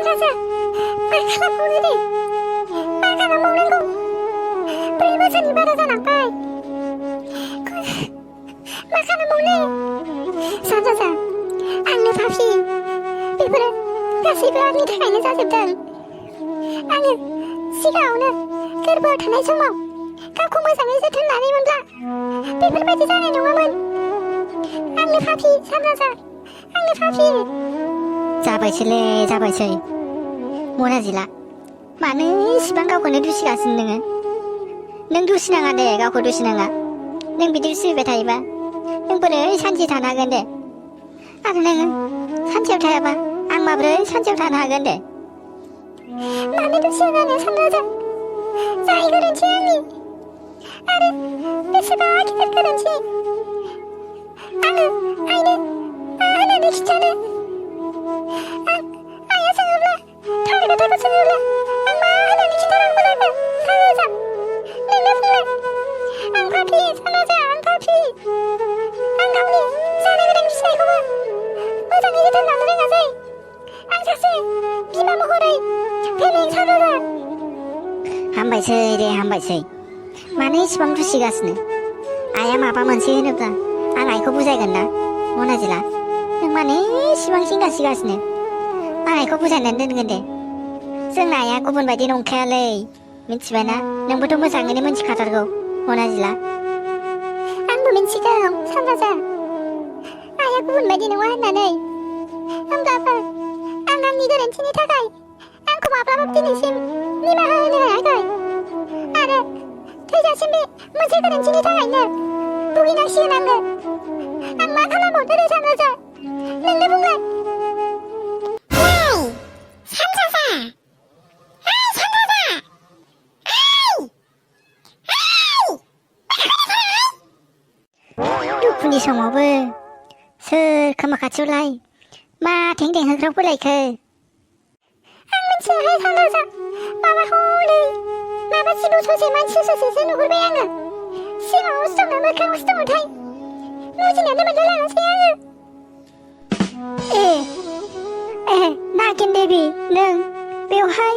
सानराजा मा खालामबावनो दे मा खालामबावनांगौ 3 बोसोरनि बारा जालांबाय मा खालामबावनो सानराजा आंनो फाफि बेफोरो गासैबो आंनि थाखायनो जाजोबदों आङो सिगाङावनो गोरबोआव थानाय समाव गावखौ मोजाङै जोथोन लानायमोनब्ला बेफोरबायदि जानाय नङामोन आंनो फाफि सानराजा आंनो फाफि जाबायसै मनाजिला मानो इसिबां गावखौनो दुसिगासिनो नोङो नों दुसिनाङा दे गावखौ दुसिनाङा नों बिदि दुसिबाय थायोबा नों बोरै सानसे थानो हागोन दे आरो नोङो सानसेयाव थायाबा आं माब्रै सानसेयाव थानो हागोन दे मानो दुसिया जानो सानराजा जाय गोरोन्थि आंनि आरो बेसेबा गिदिर गोरोन्थि आङो आइनो मा होननानै खिन्थानो आइया सोङोब्ला थार खोथाखौ सोङोब्ला आं मा होननानै खिन्थानांगौ जाखो सानराजा नोंनो बुंलाय आं फाफि सानराजा आं फाफि आं गावनि जानो गोनां फिसायखौबो मोजाङै जोथोन लानो रोङासै आं सासे बिमा महरै फेलें सानराजा हामबायसै मानो इसिबां दुसिगासिनो आइया माबा मोनसे होनोब्ला आं आइखौ बुजायगोन ना मनाजिला नों मानो इसिबां सिगासिनो आं आइखौ बुजायनानै दोनगोन दे जोंना आइया गुबुन बायदि नंखायालै मिथिबायना नोंबोथ' मोजाङैनो मिथिखाथारगौ मनाजिला आंबो मिथिगौ सानराजा आइया गुबुन बायदि नङा होननानै होमब्लाबो आं आंनि गोरोन्थिनि थाखाय आंखौ माब्लाबाबो दिनैसिम निमाहा होनो हायाखै आरो थैजासिम बे मोनसे गोरोन्थिनि थाखायनो भुगिनांसिगोन आङो आं मा खालामबावनो दे सानराजा नोंनो बुंलाय सानराजा सानराजा दुखुनि समावबो सोर खोमा खाथियावलाय मा थें होख्राव फैलायखो आं मिथियाहाय सानराजा माबा हनै माबा जिबौ ससे मानसि ससेसो नुहुरबाय आङो सिमाङावसो दंना मोखाङावसो दङथाय बुजिनानै मोनलायलाङासै आङो नागिन देबि नों बेवहाय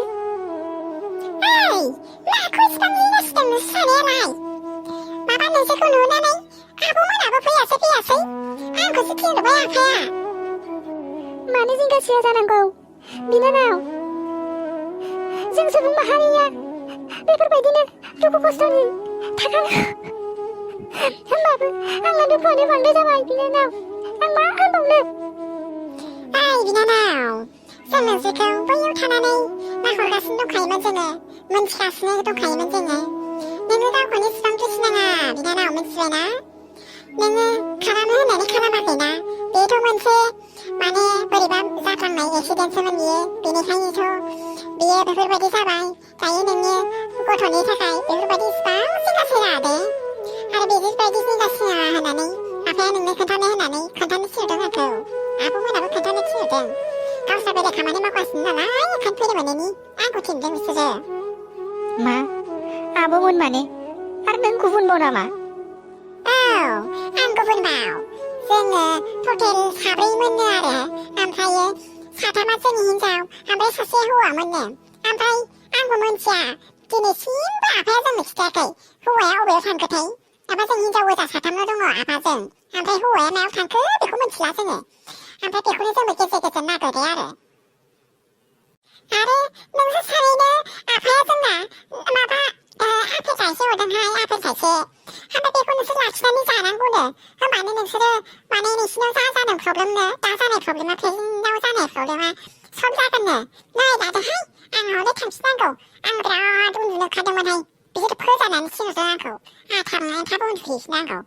माखौ इसिबां लिंगासिदों सानैयालाय माबा नोंसोरखौ नुनानै आब'मोनाबो फैयासै आंखौसो थिनहरबाय आफाया मानो जिंगासिया जानांगौ बिनानाव जों सुबुं माहारिया बेफोरबायदिनो दुखु खस्थ'नि थाखाय होमबाबो आंना दुखुआनो बांद्राय जाबाय बिनानाव आं मा होनबावनो बिनानाव जों नोंसोरखौ बैयाव थानानै नाहरगासिनो दंखायोमोन जोङो मोनथिगासिनो दंखायोमोन जोङो नोङो गावखौनो इसिबां दुसिनाङा बिनानाव मिथिबायना नोङो खालामो होननानै खालामाखैना बेथ' मोनसे माने बोरैबा जाफ्लांनाय एक्सिडेन्टसोमोन बियो बेनिखायनोथ' बियो बेफोरबायदि जाबाय दायो नोंनि गथ'नि थाखाय बेफोरबायदि इसिबां जिंगासिना दे आरो बेफोरबायदि जिंगासिना होननानै आफाया नोंनो खोन्थानो थिनहरदों आंखौ आब'मोनाबो खोन्थानो थिनहरदों गावस्रा बेलेग खामानि मावगासिनो नालाय ओंखायनो फैनो मोनैनि आंखौ थिनदों बिसोरो मा आब'मोन माने आरो नों गुबुनबाव नामा आं गुबुनबाव जोङो टटेल 4मोननो आरो ओमफ्रायो 3 जोंनि हिनजाव ओमफ्राय सासे हौवामोननो ओमफ्राय आंबो मोनथिया दिनैसिमबो आफाया जोंनो खिथायाखै हौवाया अबेयाव थांखोथाय एबा जों हिनजाव गोजा 3ल' दङ आफाजों ओमफ्राय हौवाया मायाव थांखो बेखौ मिथिला जोङो ओमफ्राय बेखौनो जोंबो गेजेर नागिरबाय आरो नोंसोर सानैनो आफाया जोंना माबा आपेल थाइसे हरदोंहाय आपेल थाइसे ओमफ्राय बेखौ नोंसोर लाखिनानै जानांगौनो होमबानो नोंसोरो माने नोंसिनाव जा जादों प्रब्लेमनो दा जानाय प्रब्लेमा पेरेन्टनाव जानाय प्रब्लेमा सल्भ जागोननो नै दादोहाय आं हले थांफिननांगौ आं बिराद उन्दुनो ओंखारदोंमोनहाय बिसोर फोजानानै थिनहरदों आंखौ थाब उन्दुहैफिननांगौ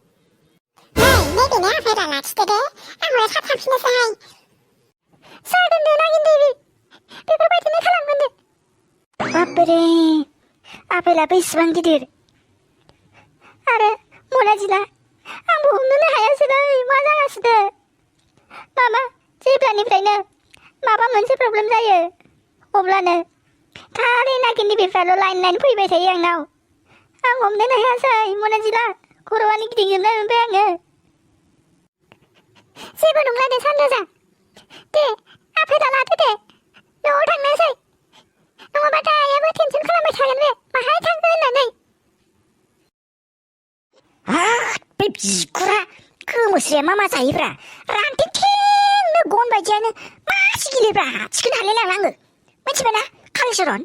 नै बेनो आफेला लाखिदो दे आं हले थाब थांफिननोसैहाय जागोन दे नागिन देबि बेफोरबायदिनो खालामगोन दे बापरे आपेलाबो इसिबां गिदिर आरो मनाजिला आंबो हमनोनो हायासैलै मा जागासिनो माबा जेब्लानिफ्रायनो माबा मोनसे प्रब्लेम जायो अब्लानो खालि नागिन देबिफ्राल' लाइन फैबाय थायो आंनाव आं हमनोनो हायासै मनाजिला खर'आनो गिदिंजोबनाय मोनबाय आङो जेबो नंला दे सानराजा दे आफेला लादो दे न'आव थांनोसै बिगुरा गोमोस्राया मा मा जायोब्रा रानथेंथेंनो गन बायदियानो मासे गिलिब्रा थिखोनो हालाय लांला आङो मिथिबायना कालिचरन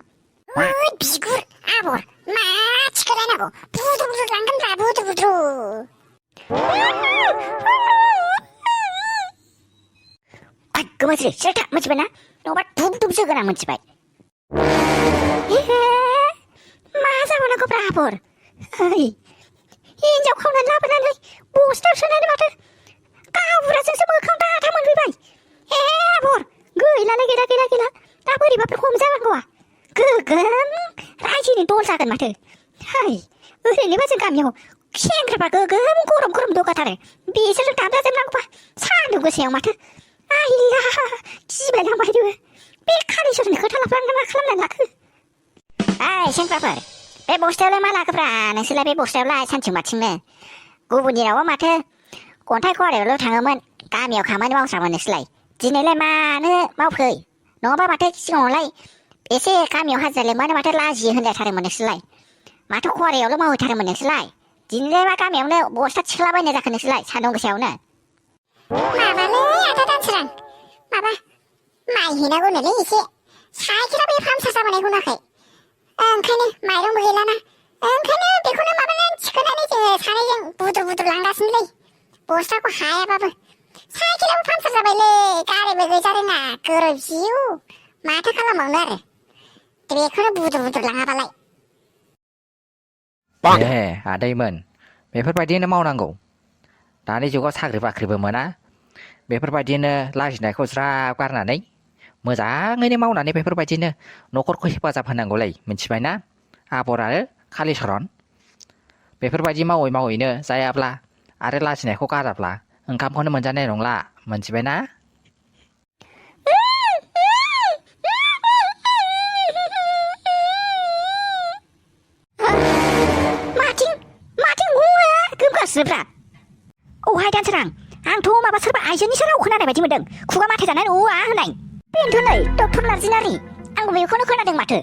ओइ बिगुर आबर मा थिखोलायनांगौ बुद्रु बुद्रु लांगोनब्रा बुद्रु बुद्रु गोमोस्रि सिरिथा मिथिबायना नङाबा धुब धुब जोगोन आं मिथिबाय मा जाबावनांगौब्रा आबर ओइ हिन्जाव खावनानै लाबोनानै बस्थायाव सोनानै माथो गावबुराजोंसो मोखां दाथा मोनफैबाय आबर गैलालाय गैला दा बोरैबाफोर हमजानांगौआ गोगोम रायजोनि दल जागोन माथो है ओरैनोबा जों गामियाव सेंग्राफ्रा गोगोम गरम दगाथारो बिसोरजों दामजाजोबनांगौबा सान्दुं गोसायाव माथो आइया गिबायलांबायबो बे कालिचरननि खोथा लाफ्लांना मा खालामनानै लाखो ओइ सेंग्राफोर बे बस्थायावलाय मा लाखोब्रा नोंसोरलाय बे बस्थायावलाय सानथिं माथिंनो गुबुननि रावा माथो अन्थाइ खवारियावल' थाङोमोन गामियाव खामानि मावस्रामोन नोंसोरलाय दिनैलाय मानो मावफै नङाबा माथो सिगाङावलाय एसे गामियाव हाजिरा लेंबानो माथो लाजियो होनलायथारोमोन नोंसोरलाय माथो खवारियावल' मावहैथारोमोन नोंसोरलाय दिनैलाय मा गामियावनो बस्था थिखोलाबायनाय जाखो नोंसोरलाय सान्दुं गोसायावनो माबालै आदा दानसोरां माबा माइ हैनांगौनोलै एसे साइकेलाबो फामसार जाबावनायखौ नुवाखै ओंखायनो माइरंबो गैलाना ओंखायनो बेखौनो माबानानै थिखोनानै जोङो सानैजों बुद्रु लांगासिनोलै बस्थाखौ हायाबाबो साइकेलाबो फामसार जाबायलै गारिबो गैजा रोङा गोरोब जिउ माथो खालामबावनो आरो बेखौनो बुद्रु लाङाबालाय आदैमोन बेफोरबायदिनो मावनांगौ दानि जुगाव साख्रि बाख्रिबो मोना बेफोरबायदिनो लाजिनायखौ ज्राब गारनानै मोजाङैनो मावनानै बेफोरबायदिनो न'खरखौ हेफाजाब होनांगौलै मिथिबायना आबर आरो कालिचरन बेफोरबायदि मावैनो जायाब्ला आरो लाजिनायखौ गाराब्ला ओंखामखौनो मोनजानाय नंला मिथिबायना गोमगासिनोब्रा औहाय दानसोरां आंथ' माबा सोरबा आइजोनिसो राव खोनानाय बायदि मोनदों खुगा माथो जानानै औवा होनाय बेनोथ' नै डक्टर नार्जिनारि आंबो बेखौनो खोनादों माथो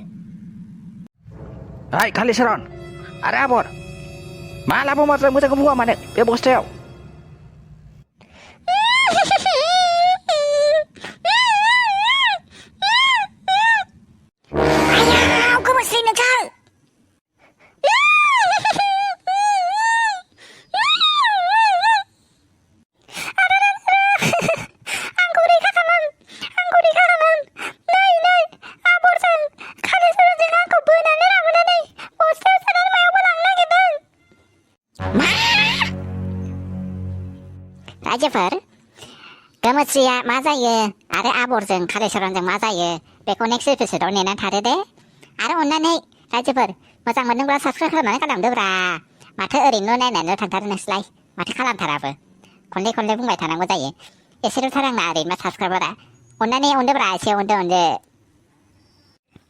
ओइ कालिचरन आरो आबर मालाबा मोजांखौ बुङा मानो बे बस्थायाव आयाव गोमोस्रि नोंथां रायजोफोर गोमोस्रिया मा जायो आरो आबरजों कालिचरनजों मा जायो बेखौ नेक्स्ट एपिसोडआव नेनानै थादो दे आरो अननानै रायजोफोर मोजां मोनदोंब्ला साबस्क्राइब खालामनानै गालांदोब्रा माथो ओरैनो नायनानैल' थांथारो नोंसोरलाय माथो खालामथाराबो खनले बुंबाय थानांगौ जायो एसेल'थार आंना ओरैनो साबस्क्राइबारा अननानै अनदोब्रा एसे अनदो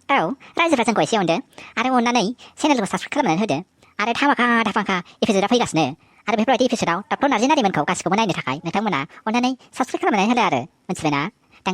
औ रायजोफ्रा जोंखौ एसे अनदो आरो अननानै चेनेलखौ साबस्क्राइब खालामनानै होदो आरो धामाका एपिसोडआ फैगासिनो आरो बेफोरबायदि एपिसोडआव डक्टर नार्जिनारिमोनखौ गासिखौबो नायनो थाखाय नोंथांमोना अननानै साबस्क्राइब खालामनानै होदो आरो मिथिबायना टां